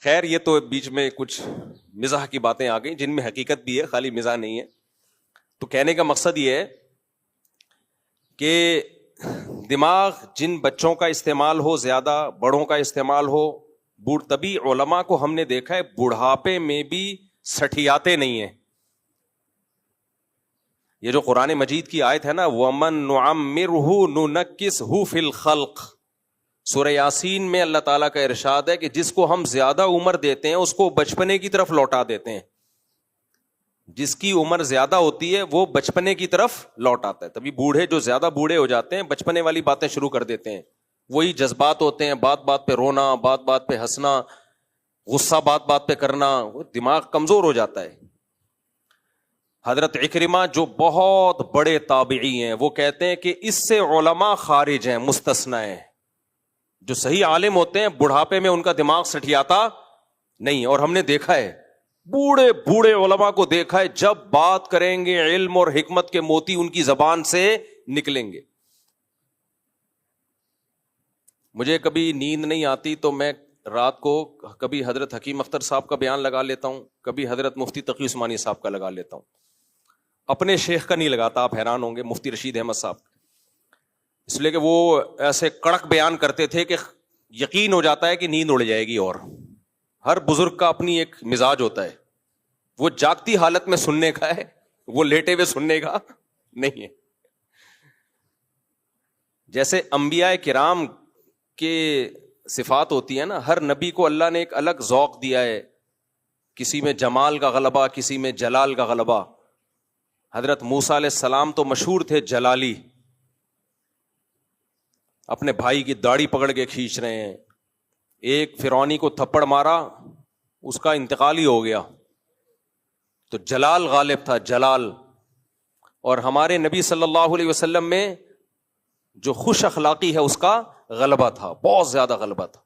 خیر یہ تو بیچ میں کچھ مزاح کی باتیں آ گئیں جن میں حقیقت بھی ہے، خالی مزاح نہیں ہے. تو کہنے کا مقصد یہ ہے کہ دماغ جن بچوں کا استعمال ہو زیادہ، بڑوں کا استعمال ہو، تبھی علماء کو ہم نے دیکھا ہے بڑھاپے میں بھی سٹھیاتے نہیں ہیں. یہ جو قرآن مجید کی آیت ہے نا، وَمَن نُعَمِّرْهُ نُنَكِّسْهُ فِي الْخَلْقِ، سورہ یاسین میں اللہ تعالیٰ کا ارشاد ہے کہ جس کو ہم زیادہ عمر دیتے ہیں اس کو بچپنے کی طرف لوٹا دیتے ہیں. جس کی عمر زیادہ ہوتی ہے وہ بچپنے کی طرف لوٹ آتا ہے. تبھی بوڑھے جو زیادہ بوڑھے ہو جاتے ہیں بچپنے والی باتیں شروع کر دیتے ہیں. وہی جذبات ہوتے ہیں، بات بات پہ رونا، بات بات پہ ہنسنا، غصہ بات بات پہ کرنا، وہ دماغ کمزور ہو جاتا ہے. حضرت عکرمہ جو بہت بڑے تابعی ہیں وہ کہتے ہیں کہ اس سے علماء خارج ہیں، مستثنی ہیں. جو صحیح عالم ہوتے ہیں بڑھاپے میں ان کا دماغ سٹھیاتا نہیں. اور ہم نے دیکھا ہے بوڑھے بوڑھے علماء کو دیکھا ہے جب بات کریں گے علم اور حکمت کے موتی ان کی زبان سے نکلیں گے. مجھے کبھی نیند نہیں آتی تو میں رات کو کبھی حضرت حکیم اختر صاحب کا بیان لگا لیتا ہوں، کبھی حضرت مفتی تقی عثمانی صاحب کا لگا لیتا ہوں. اپنے شیخ کا نہیں لگاتا، آپ حیران ہوں گے، مفتی رشید احمد صاحب. اس لیے کہ وہ ایسے کڑک بیان کرتے تھے کہ یقین ہو جاتا ہے کہ نیند اڑ جائے گی. اور ہر بزرگ کا اپنی ایک مزاج ہوتا ہے، وہ جاگتی حالت میں سننے کا ہے، وہ لیٹے ہوئے سننے کا نہیں ہے. جیسے انبیاء کرام کے صفات ہوتی ہیں نا، ہر نبی کو اللہ نے ایک الگ ذوق دیا ہے، کسی میں جمال کا غلبہ، کسی میں جلال کا غلبہ. حضرت موسیٰ علیہ السلام تو مشہور تھے جلالی، اپنے بھائی کی داڑھی پکڑ کے کھینچ رہے ہیں. ایک فرعونی کو تھپڑ مارا، اس کا انتقال ہی ہو گیا، تو جلال غالب تھا، جلال. اور ہمارے نبی صلی اللہ علیہ وسلم میں جو خوش اخلاقی ہے اس کا غلبہ تھا، بہت زیادہ غلبہ تھا.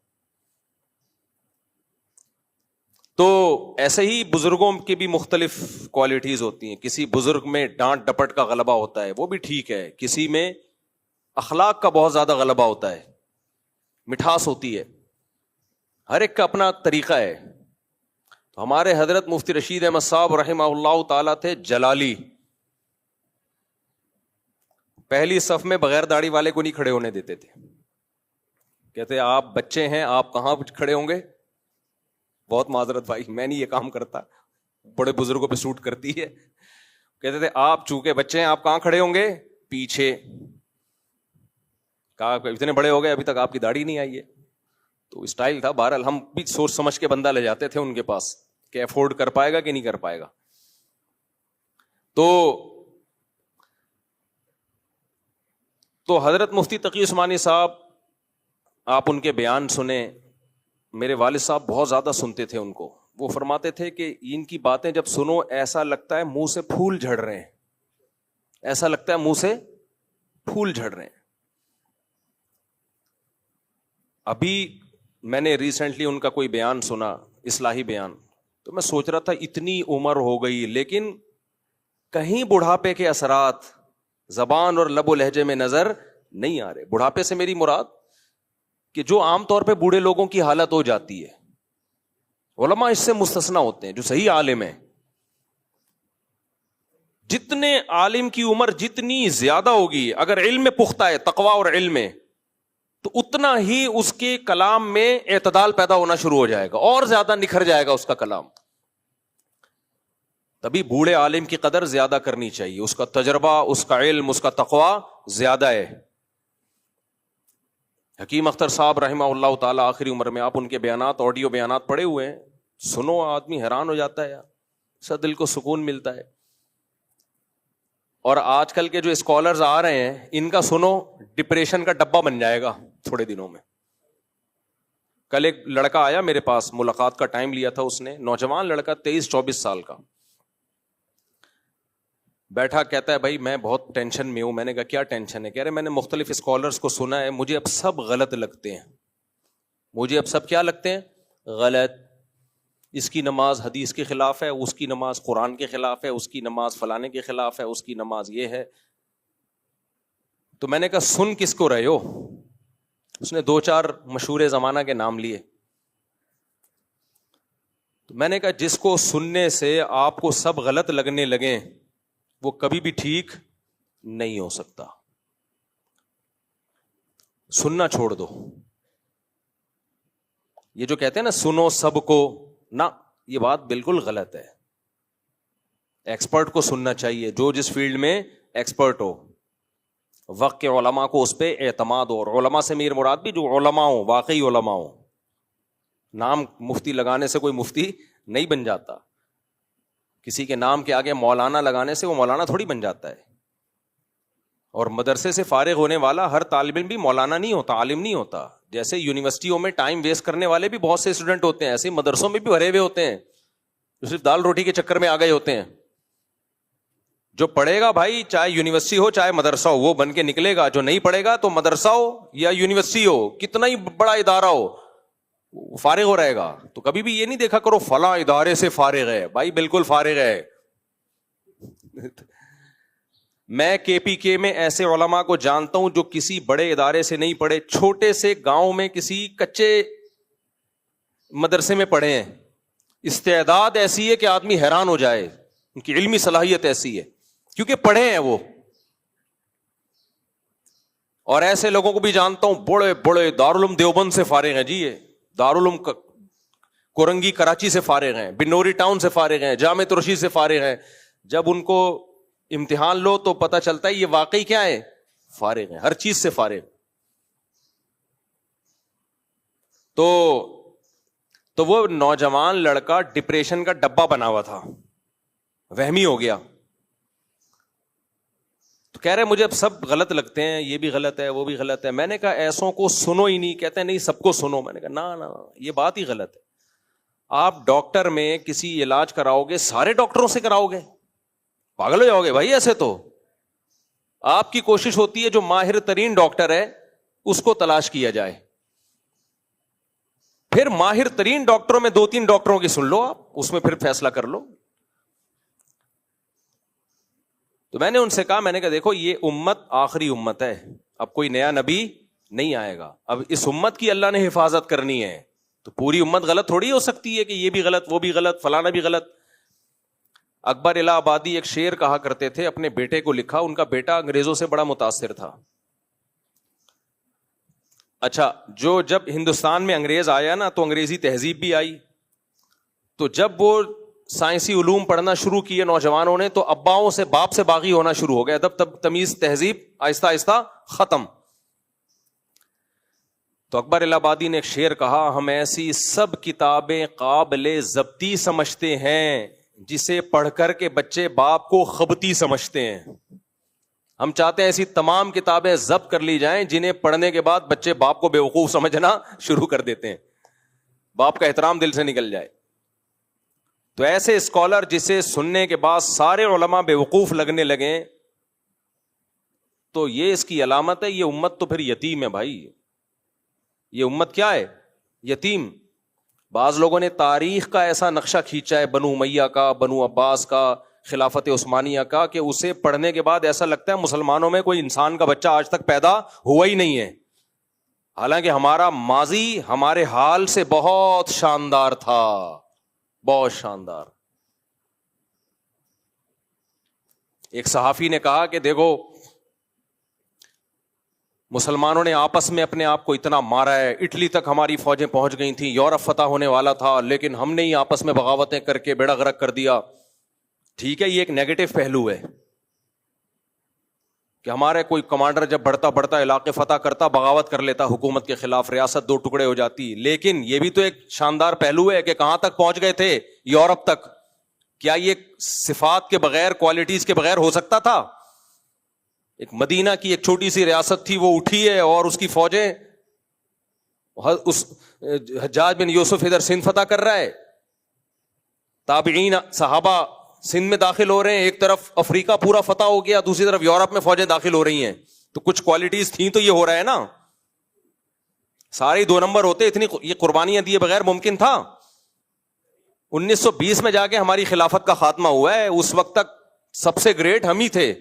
تو ایسے ہی بزرگوں کی بھی مختلف کوالٹیز ہوتی ہیں. کسی بزرگ میں ڈانٹ ڈپٹ کا غلبہ ہوتا ہے، وہ بھی ٹھیک ہے. کسی میں اخلاق کا بہت زیادہ غلبہ ہوتا ہے، مٹھاس ہوتی ہے. ہر ایک کا اپنا طریقہ ہے. تو ہمارے حضرت مفتی رشید احمد صاحب رحمہ اللہ تعالیٰ تھے جلالی. پہلی صف میں بغیر داڑھی والے کو نہیں کھڑے ہونے دیتے تھے. کہتے آپ بچے ہیں، آپ کہاں کھڑے ہوں گے؟ بہت معذرت بھائی، میں نہیں یہ کام کرتا، بڑے بزرگوں پہ سوٹ کرتی ہے. کہتے تھے آپ چونکہ بچے ہیں آپ کہاں کھڑے ہوں گے؟ پیچھے. کہا اتنے بڑے ہو گئے ابھی تک آپ کی داڑھی نہیں آئی ہے. تو اسٹائل تھا. بہرحال ہم بھی سوچ سمجھ کے بندہ لے جاتے تھے ان کے پاس کہ افورڈ کر پائے گا کہ نہیں کر پائے گا. تو حضرت مفتی تقی عثمانی صاحب، آپ ان کے بیان سنیں. میرے والد صاحب بہت زیادہ سنتے تھے ان کو. وہ فرماتے تھے کہ ان کی باتیں جب سنو ایسا لگتا ہے منہ سے پھول جھڑ رہے ہیں، ایسا لگتا ہے منہ سے پھول جھڑ رہے ہیں. ابھی میں نے ریسنٹلی ان کا کوئی بیان سنا، اصلاحی بیان، تو میں سوچ رہا تھا اتنی عمر ہو گئی لیکن کہیں بڑھاپے کے اثرات زبان اور لب و لہجے میں نظر نہیں آ رہے. بڑھاپے سے میری مراد کہ جو عام طور پہ بوڑھے لوگوں کی حالت ہو جاتی ہے، علماء اس سے مستثنا ہوتے ہیں جو صحیح عالم ہیں. جتنے عالم کی عمر جتنی زیادہ ہوگی، اگر علم میں پختہ ہے، تقوی اور علم میں، تو اتنا ہی اس کے کلام میں اعتدال پیدا ہونا شروع ہو جائے گا، اور زیادہ نکھر جائے گا اس کا کلام. تبھی بوڑھے عالم کی قدر زیادہ کرنی چاہیے، اس کا تجربہ، اس کا علم، اس کا تقوی زیادہ ہے. حکیم اختر صاحب رحمہ اللہ تعالیٰ آخری عمر میں، آپ ان کے بیانات، آڈیو بیانات پڑے ہوئے ہیں، سنو آدمی حیران ہو جاتا ہے، سب دل کو سکون ملتا ہے. اور آج کل کے جو اسکالرز آ رہے ہیں ان کا سنو ڈپریشن کا ڈبہ بن جائے گا تھوڑے دنوں میں. کل ایک لڑکا آیا میرے پاس، ملاقات کا ٹائم لیا تھا اس نے، نوجوان لڑکا 23-24 سال کا، بیٹھا کہتا ہے بھائی میں بہت ٹینشن میں ہوں. میں نے کہا کیا ٹینشن ہے؟ کہہ رہے میں نے مختلف اسکالرز کو سنا ہے، مجھے اب سب غلط لگتے ہیں. مجھے اب سب کیا لگتے ہیں؟ غلط. اس کی نماز حدیث کے خلاف ہے، اس کی نماز قرآن کے خلاف ہے، اس کی نماز فلانے کے خلاف ہے، اس کی نماز یہ ہے. تو میں نے کہا سن کس کو رہے ہو؟ اس نے 2-4 مشہور زمانہ کے نام لیے. تو میں نے کہا جس کو سننے سے آپ کو سب غلط لگنے لگیں وہ کبھی بھی ٹھیک نہیں ہو سکتا. سننا چھوڑ دو. یہ جو کہتے ہیں نا سنو سب کو، نہ، یہ بات بالکل غلط ہے. ایکسپرٹ کو سننا چاہیے، جو جس فیلڈ میں ایکسپرٹ ہو. وقت کے علماء کو اس پہ اعتماد ہو، اور علماء سے میرا مراد بھی جو علماء ہوں، واقعی علماء ہوں. نام مفتی لگانے سے کوئی مفتی نہیں بن جاتا. کسی کے نام کے آگے مولانا لگانے سے وہ مولانا تھوڑی بن جاتا ہے. اور مدرسے سے فارغ ہونے والا ہر طالب علم بھی مولانا نہیں ہوتا، عالم نہیں ہوتا. جیسے یونیورسٹیوں میں ٹائم ویسٹ کرنے والے بھی بہت سے اسٹوڈنٹ ہوتے ہیں، ایسے مدرسوں میں بھی بھرے ہوئے ہوتے ہیں جو صرف دال روٹی کے چکر میں آ گئے ہوتے ہیں. جو پڑھے گا بھائی، چاہے یونیورسٹی ہو چاہے مدرسہ ہو، وہ بن کے نکلے گا. جو نہیں پڑھے گا تو مدرسہ ہو یا یونیورسٹی ہو، کتنا ہی بڑا ادارہ ہو، فارغ ہو رہے گا. تو کبھی بھی یہ نہیں دیکھا کرو فلاں ادارے سے فارغ ہے. بھائی بالکل فارغ ہے. میں کے پی کے میں ایسے علماء کو جانتا ہوں جو کسی بڑے ادارے سے نہیں پڑھے، چھوٹے سے گاؤں میں کسی کچے مدرسے میں پڑھے ہیں. استعداد ایسی ہے کہ آدمی حیران ہو جائے، ان کی علمی صلاحیت ایسی ہے کیونکہ پڑھے ہیں وہ. اور ایسے لوگوں کو بھی جانتا ہوں بڑے بڑے دارالعلوم دیوبند سے فارغ ہیں. جی یہ دارالعلوم کورنگی کراچی سے فارغ ہیں، بنوری ٹاؤن سے فارغ ہیں، جامع رشید سے فارغ ہیں. جب ان کو امتحان لو تو پتہ چلتا ہے یہ واقعی کیا ہے، فارغ ہیں، ہر چیز سے فارغ. تو وہ نوجوان لڑکا ڈپریشن کا ڈبہ بنا ہوا تھا، وہمی ہو گیا. تو کہہ رہے مجھے اب سب غلط لگتے ہیں، یہ بھی غلط ہے وہ بھی غلط ہے. میں نے کہا ایسوں کو سنو ہی نہیں. کہتے ہیں نہیں سب کو سنو. میں نے کہا نا یہ بات ہی غلط ہے. آپ ڈاکٹر میں کسی علاج کراؤ گے سارے ڈاکٹروں سے کراؤ گے، پاگل ہو جاؤ گے بھائی. ایسے تو آپ کی کوشش ہوتی ہے جو ماہر ترین ڈاکٹر ہے اس کو تلاش کیا جائے. پھر ماہر ترین ڈاکٹروں میں 2-3 ڈاکٹروں کی سن لو آپ، اس میں پھر فیصلہ کر لو. تو میں نے ان سے کہا، میں نے کہا دیکھو یہ امت آخری امت ہے، اب کوئی نیا نبی نہیں آئے گا. اب اس امت کی اللہ نے حفاظت کرنی ہے، تو پوری امت غلط تھوڑی ہو سکتی ہے کہ یہ بھی غلط وہ بھی غلط فلانا بھی غلط. اکبر الہ آبادی ایک شعر کہا کرتے تھے، اپنے بیٹے کو لکھا. ان کا بیٹا انگریزوں سے بڑا متاثر تھا. اچھا جو جب ہندوستان میں انگریز آیا نا تو انگریزی تہذیب بھی آئی. تو جب وہ سائنسی علوم پڑھنا شروع کیے نوجوانوں نے تو اباؤں سے باپ سے باغی ہونا شروع ہو گیا. تب تمیز تہذیب آہستہ آہستہ ختم. تو اکبر الہ آبادی نے ایک شعر کہا، ہم ایسی سب کتابیں قابل ضبطی سمجھتے ہیں جسے پڑھ کر کے بچے باپ کو خبتی سمجھتے ہیں. ہم چاہتے ہیں ایسی تمام کتابیں ضبط کر لی جائیں جنہیں پڑھنے کے بعد بچے باپ کو بیوقوف سمجھنا شروع کر دیتے ہیں، باپ کا احترام دل سے نکل جائے. تو ایسے اسکالر جسے سننے کے بعد سارے علماء بیوقوف لگنے لگیں تو یہ اس کی علامت ہے. یہ امت تو پھر یتیم ہے بھائی. یہ امت کیا ہے؟ یتیم. بعض لوگوں نے تاریخ کا ایسا نقشہ کھینچا ہے، بنو امیہ کا، بنو عباس کا، خلافت عثمانیہ کا، کہ اسے پڑھنے کے بعد ایسا لگتا ہے مسلمانوں میں کوئی انسان کا بچہ آج تک پیدا ہوا ہی نہیں ہے. حالانکہ ہمارا ماضی ہمارے حال سے بہت شاندار تھا، بہت شاندار. ایک صحافی نے کہا کہ دیکھو مسلمانوں نے آپس میں اپنے آپ کو اتنا مارا ہے، اٹلی تک ہماری فوجیں پہنچ گئی تھیں، یورپ فتح ہونے والا تھا، لیکن ہم نے ہی آپس میں بغاوتیں کر کے بیڑا غرق کر دیا. ٹھیک ہے، یہ ایک نیگیٹو پہلو ہے کہ ہمارے کوئی کمانڈر جب بڑھتا علاقے فتح کرتا، بغاوت کر لیتا حکومت کے خلاف، ریاست 2 ٹکڑے ہو جاتی. لیکن یہ بھی تو ایک شاندار پہلو ہے کہ کہاں تک پہنچ گئے تھے، یورپ تک. کیا یہ صفات کے بغیر، کوالٹیز کے بغیر ہو سکتا تھا؟ ایک مدینہ کی ایک چھوٹی سی ریاست تھی، وہ اٹھی ہے اور اس کی فوجیں، اس حجاج بن یوسف ادھر سندھ فتح کر رہا ہے، تابعین صحابہ سندھ میں داخل ہو رہے ہیں، ایک طرف افریقہ پورا فتح ہو گیا، دوسری طرف یورپ میں فوجیں داخل ہو رہی ہیں. تو کچھ کوالٹیز تھیں تو یہ ہو رہا ہے نا. سارے 2 نمبر ہوتے، اتنی یہ قربانیاں دیے بغیر ممکن تھا؟ 1920 میں جا کے ہماری خلافت کا خاتمہ ہوا ہے. اس وقت تک سب سے گریٹ ہم ہی تھے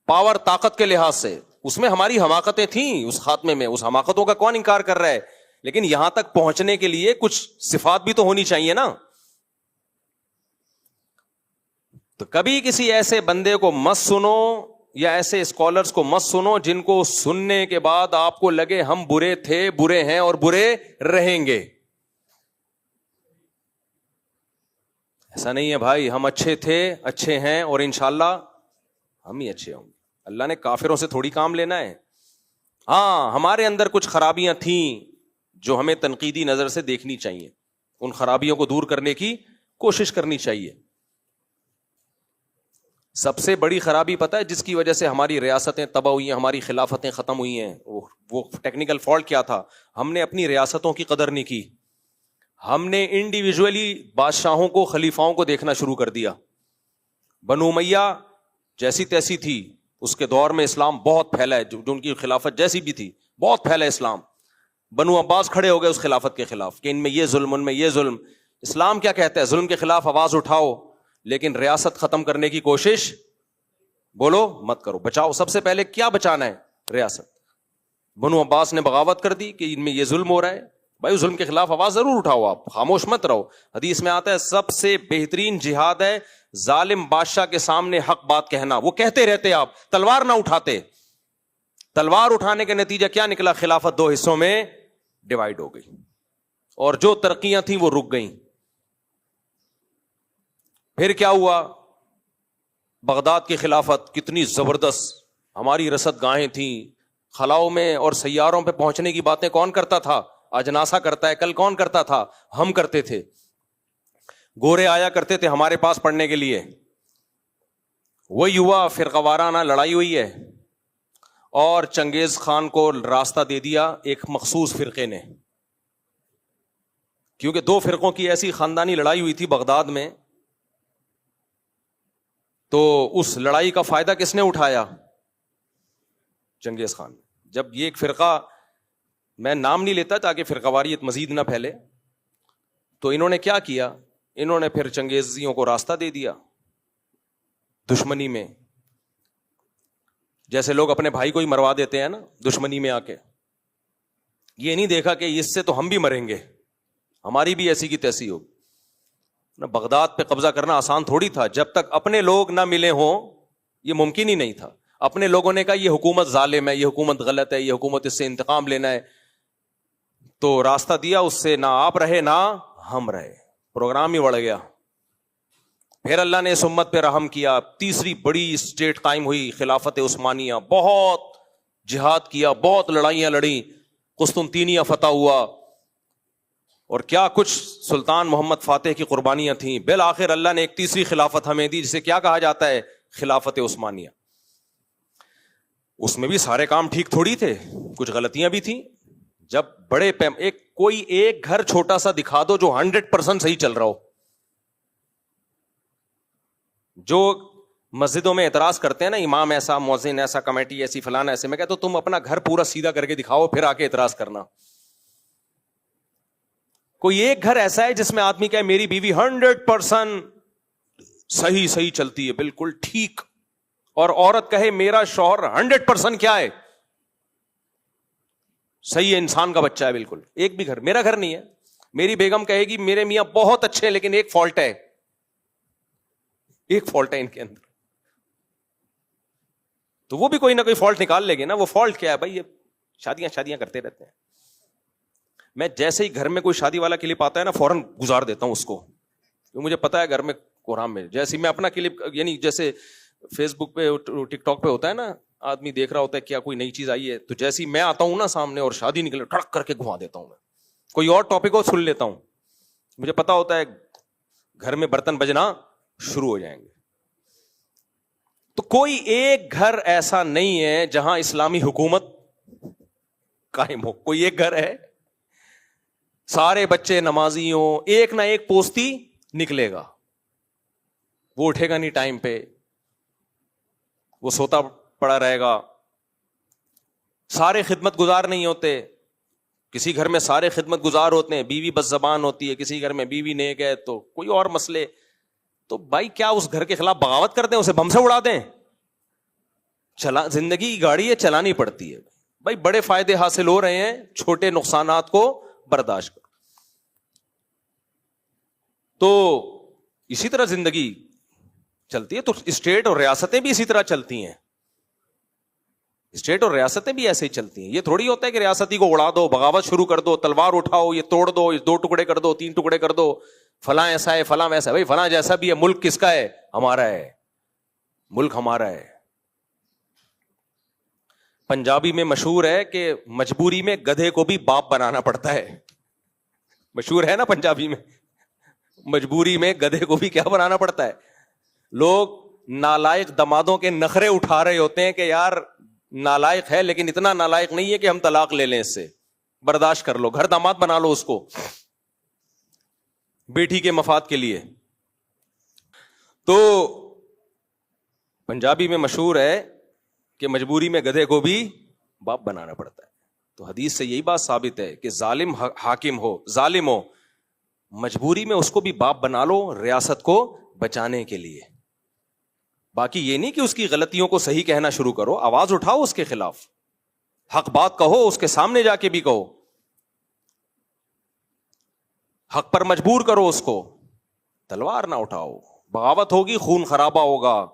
پاور، طاقت کے لحاظ سے. اس میں ہماری حماقتیں تھیں اس خاتمے میں، اس حماقتوں کا کون انکار کر رہا ہے؟ لیکن یہاں تک پہنچنے کے لیے کچھ صفات بھی تو ہونی چاہیے نا. تو کبھی کسی ایسے بندے کو مت سنو یا ایسے اسکالرز کو مت سنو جن کو سننے کے بعد آپ کو لگے ہم برے تھے, برے ہیں اور برے رہیں گے. ایسا نہیں ہے بھائی, ہم اچھے تھے, اچھے ہیں اور انشاءاللہ ہم ہی اچھے ہوں گے. اللہ نے کافروں سے تھوڑی کام لینا ہے. ہاں ہمارے اندر کچھ خرابیاں تھیں جو ہمیں تنقیدی نظر سے دیکھنی چاہیے, ان خرابیوں کو دور کرنے کی کوشش کرنی چاہیے. سب سے بڑی خرابی پتہ ہے جس کی وجہ سے ہماری ریاستیں تباہ ہوئی ہیں, ہماری خلافتیں ختم ہوئی ہیں, وہ ٹیکنیکل فالٹ کیا تھا؟ ہم نے اپنی ریاستوں کی قدر نہیں کی. ہم نے انڈیویجولی بادشاہوں کو, خلیفاؤں کو دیکھنا شروع کر دیا. بنو امیہ جیسی تیسی تھی, اس کے دور میں اسلام بہت پھیلا ہے, جو ان کی خلافت جیسی بھی تھی بہت پھیلا اسلام. بنو عباس کھڑے ہو گئے اس خلافت کے خلاف کہ ان میں یہ ظلم, ان میں یہ ظلم. اسلام کیا کہتا ہے؟ ظلم کے خلاف آواز اٹھاؤ, لیکن ریاست ختم کرنے کی کوشش بولو مت کرو, بچاؤ. سب سے پہلے کیا بچانا ہے؟ ریاست. بنو عباس نے بغاوت کر دی کہ ان میں یہ ظلم ہو رہا ہے. بھائی ظلم کے خلاف آواز ضرور اٹھاؤ, آپ خاموش مت رہو. حدیث میں آتا ہے سب سے بہترین جہاد ہے ظالم بادشاہ کے سامنے حق بات کہنا. وہ کہتے رہتے, آپ تلوار نہ اٹھاتے. تلوار اٹھانے کے نتیجہ کیا نکلا؟ خلافت دو حصوں میں ڈیوائیڈ ہو گئی اور جو ترقیاں تھیں وہ رک گئیں. پھر کیا ہوا؟ بغداد کی خلافت کتنی زبردست, ہماری رصد گاہیں تھیں, خلاؤں میں اور سیاروں پہ پہنچنے کی باتیں کون کرتا تھا؟ آج ناسا کرتا ہے, کل کون کرتا تھا؟ ہم کرتے تھے. گورے آیا کرتے تھے ہمارے پاس پڑھنے کے لیے. وہی ہوا, فرقہ وارانہ لڑائی ہوئی ہے اور چنگیز خان کو راستہ دے دیا ایک مخصوص فرقے نے, کیونکہ دو فرقوں کی ایسی خاندانی لڑائی ہوئی تھی بغداد میں. تو اس لڑائی کا فائدہ کس نے اٹھایا؟ چنگیز خان. جب یہ ایک فرقہ, میں نام نہیں لیتا تاکہ فرقہ واریت مزید نہ پھیلے, تو انہوں نے کیا کیا؟ انہوں نے پھر چنگیزیوں کو راستہ دے دیا دشمنی میں. جیسے لوگ اپنے بھائی کو ہی مروا دیتے ہیں نا دشمنی میں آ کے, یہ نہیں دیکھا کہ اس سے تو ہم بھی مریں گے, ہماری بھی ایسی کی تیسی ہوگی. بغداد پہ قبضہ کرنا آسان تھوڑی تھا, جب تک اپنے لوگ نہ ملے ہوں یہ ممکن ہی نہیں تھا. اپنے لوگوں نے کہا یہ حکومت ظالم ہے, یہ حکومت غلط ہے, یہ حکومت اس سے انتقام لینا ہے, تو راستہ دیا اس سے, نہ آپ رہے نہ ہم رہے, پروگرام ہی بڑھ گیا. پھر اللہ نے اس امت پہ رحم کیا, تیسری بڑی اسٹیٹ قائم ہوئی خلافت عثمانیہ. بہت جہاد کیا, بہت لڑائیاں لڑیں, قسطنطینیہ فتح ہوا, اور کیا کچھ سلطان محمد فاتح کی قربانیاں تھیں. بالآخر اللہ نے ایک تیسری خلافت ہمیں دی جسے کیا کہا جاتا ہے؟ خلافت عثمانیہ. اس میں بھی سارے کام ٹھیک تھوڑی تھے, کچھ غلطیاں بھی تھیں. جب بڑے کوئی ایک گھر چھوٹا سا دکھا دو جو 100% صحیح چل رہا ہو. جو مسجدوں میں اعتراض کرتے ہیں نا, امام ایسا, مؤذن ایسا, کمیٹی ایسی, فلانا ایسے, میں کہتا ہوں تم اپنا گھر پورا سیدھا کر کے دکھاؤ پھر آ کے اعتراض کرنا. کوئی ایک گھر ایسا ہے جس میں آدمی کہے میری بیوی 100% صحیح چلتی ہے, بالکل ٹھیک, اور عورت کہے میرا شوہر 100% کیا ہے؟ صحیح ہے, انسان کا بچہ ہے بالکل. ایک بھی گھر, میرا گھر نہیں ہے. میری بیگم کہے گی میرے میاں بہت اچھے ہیں لیکن ایک فالٹ ہے, ایک فالٹ ہے ان کے اندر. تو وہ بھی کوئی نہ کوئی فالٹ نکال لے گی نا. وہ فالٹ کیا ہے بھائی؟ یہ شادیاں کرتے رہتے ہیں. میں جیسے ہی گھر میں کوئی شادی والا کلپ آتا ہے نا فوراً گزار دیتا ہوں اس کو, کیونکہ مجھے پتا ہے گھر میں قرآن میں, جیسے میں اپنا کلپ, یعنی جیسے فیس بک پہ ٹک ٹاک پہ ہوتا ہے نا, آدمی دیکھ رہا ہوتا ہے کیا کوئی نئی چیز آئی ہے, تو جیسے ہی میں آتا ہوں نا سامنے اور شادی نکلے ٹھڑک کر کے گھما دیتا ہوں. میں کوئی اور ٹاپک کو سن لیتا ہوں, مجھے پتا ہوتا ہے گھر میں برتن بجنا شروع ہو جائیں گے. تو کوئی ایک گھر ایسا نہیں ہے جہاں اسلامی حکومت قائم ہو. کوئی ایک گھر ہے سارے بچے نمازی ہوں, ایک نہ ایک پوستی نکلے گا, وہ اٹھے گا نہیں ٹائم پہ, وہ سوتا پڑا رہے گا. سارے خدمت گزار نہیں ہوتے, کسی گھر میں سارے خدمت گزار ہوتے ہیں, بیوی بس زبان ہوتی ہے, کسی گھر میں بیوی نیک ہے تو کوئی اور مسئلے. تو بھائی کیا اس گھر کے خلاف بغاوت کر دیں, اسے بم سے اڑا دیں؟ زندگی کی گاڑی ہے, چلانی پڑتی ہے بھائی. بڑے فائدے حاصل ہو رہے ہیں, چھوٹے نقصانات کو برداشت کرو. تو اسی طرح زندگی چلتی ہے. تو اسٹیٹ اور ریاستیں بھی اسی طرح چلتی ہیں, اسٹیٹ اور ریاستیں بھی ایسے ہی چلتی ہیں. یہ تھوڑی ہوتا ہے کہ ریاستی کو اڑا دو, بغاوت شروع کر دو, تلوار اٹھاؤ, یہ توڑ دو, یہ 2 ٹکڑے کر دو, 3 ٹکڑے کر دو, فلاں ایسا ہے, فلاں ویسا ہے. بھائی فلاں جیسا بھی ہے, ملک کس کا ہے؟ ہمارا ہے, ملک ہمارا ہے. پنجابی میں مشہور ہے کہ مجبوری میں گدھے کو بھی باپ بنانا پڑتا ہے. مشہور ہے نا پنجابی میں, مجبوری میں گدھے کو بھی کیا بنانا پڑتا ہے. لوگ نالائق دمادوں کے نخرے اٹھا رہے ہوتے ہیں کہ یار نالائق ہے لیکن اتنا نالائق نہیں ہے کہ ہم طلاق لے لیں اس سے, برداشت کر لو, گھر داماد بنا لو اس کو بیٹی کے مفاد کے لیے. تو پنجابی میں مشہور ہے کہ مجبوری میں گدھے کو بھی باپ بنانا پڑتا ہے. تو حدیث سے یہی بات ثابت ہے کہ ظالم حاکم ہو, ظالم ہو, مجبوری میں اس کو بھی باپ بنا لو ریاست کو بچانے کے لیے. باقی یہ نہیں کہ اس کی غلطیوں کو صحیح کہنا شروع کرو, آواز اٹھاؤ اس کے خلاف, حق بات کہو, اس کے سامنے جا کے بھی کہو, حق پر مجبور کرو اس کو, تلوار نہ اٹھاؤ. بغاوت ہوگی, خون خرابہ ہوگا,